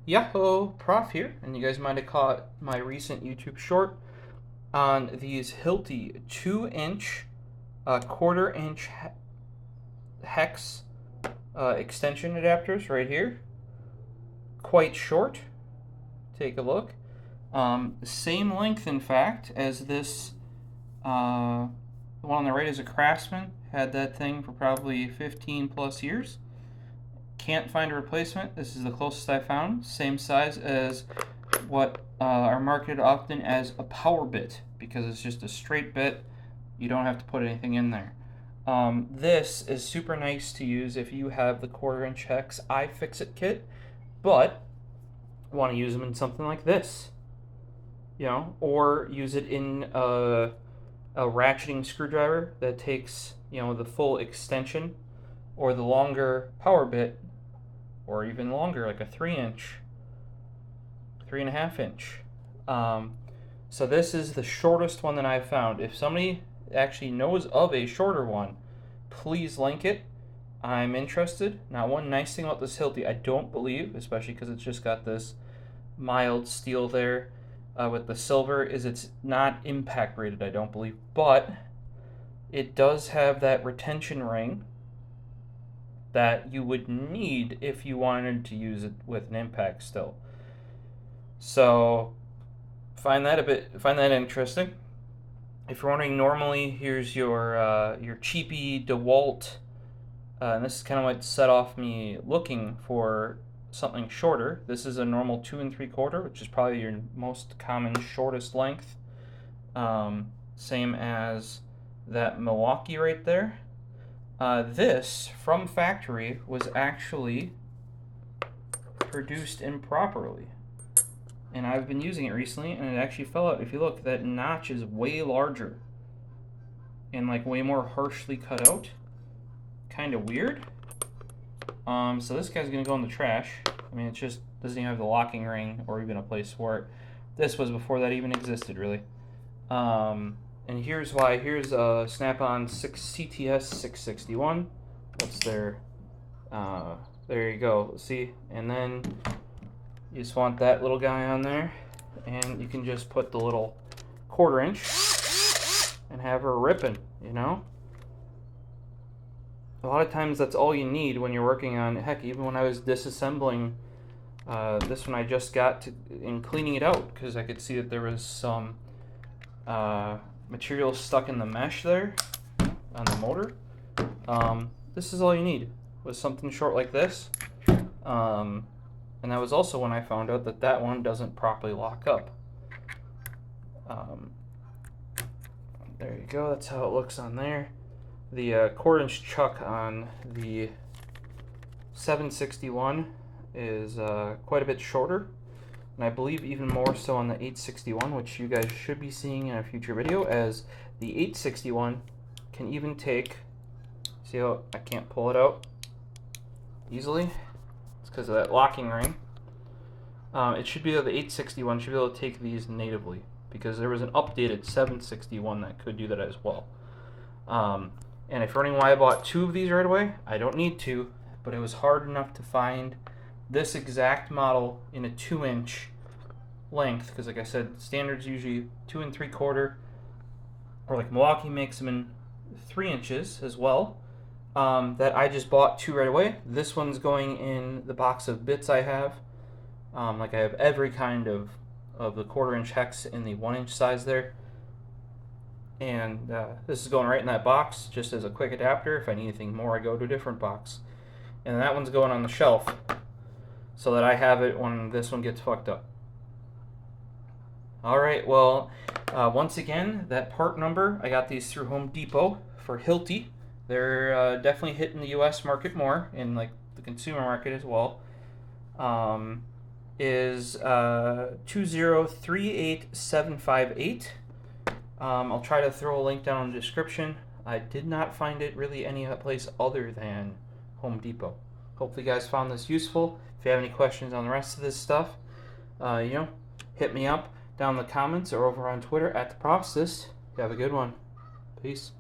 Yahoo! Prof here, and you guys might have caught my recent YouTube short on these Hilti 2-inch, quarter-inch hex extension adapters right here. Quite short. Take a look. Same length, in fact, as this. The one on the right is a Craftsman. Had that thing for probably 15 plus years. Can't find a replacement. This is the closest I found. Same size as what are marketed often as a power bit, because it's just a straight bit. You don't have to put anything in there. This is super nice to use if you have the quarter-inch hex iFixit kit, but want to use them in something like this, or use it in a ratcheting screwdriver that takes, the full extension, or the longer power bit, or even longer, like a 3-inch, 3.5 inch. So this is the shortest one that I've found. If somebody actually knows of a shorter one, please link it. I'm interested. Now, one nice thing about this Hilti, I don't believe, especially because it's just got this mild steel there with the silver, is it's not impact rated, I don't believe, but it does have that retention ring that you would need if you wanted to use it with an impact still. So find that interesting. If you're wondering, normally here's your cheapy DeWalt, and this is kind of what set off me looking for something shorter. This is a normal 2 3/4, which is probably your most common shortest length. Same as that Milwaukee right there. This, from factory, was actually produced improperly. And I've been using it recently, and it actually fell out. If you look, that notch is way larger and like way more harshly cut out. Kind of weird. So this guy's gonna go in the trash. I mean, it just doesn't even have the locking ring or even a place for it. This was before that even existed, really. And here's why. Here's a Snap-on CTS 661. What's there? There you go. See? And then you just want that little guy on there, and you can just put the little 1/4 inch and have her ripping, A lot of times that's all you need when you're working on, heck, even when I was disassembling this one I just got to, in cleaning it out, because I could see that there was some material stuck in the mesh there on the motor. This is all you need with something short like this. And that was also when I found out that that one doesn't properly lock up. There you go, that's how it looks on there. The 1/4 inch chuck on the 761 is quite a bit shorter, and I believe even more so on the 861, which you guys should be seeing in a future video, as the 861 can even take, see how I can't pull it out easily? It's because of that locking ring. It should be able, the 861 should be able to take these natively, because there was an updated 761 that could do that as well. And if you're wondering why I bought 2 of these right away, I don't need to, but it was hard enough to find this exact model in a 2-inch length, because like I said, standard's usually 2 3/4, or like Milwaukee makes them in 3 inches as well. That I just bought 2 right away. This one's going in the box of bits I have. Like I have every kind of the 1/4 inch hex in the 1-inch size there. And this is going right in that box, just as a quick adapter. If I need anything more, I go to a different box. And that one's going on the shelf, so that I have it when this one gets fucked up. Alright, well, once again, that part number, I got these through Home Depot for Hilti. They're definitely hitting the US market more, and like the consumer market as well. Is 2038758. I'll try to throw a link down in the description. I did not find it really any place other than Home Depot. Hopefully you guys found this useful. If you have any questions on the rest of this stuff, hit me up down in the comments or over on Twitter at TheProfosist. You have a good one. Peace.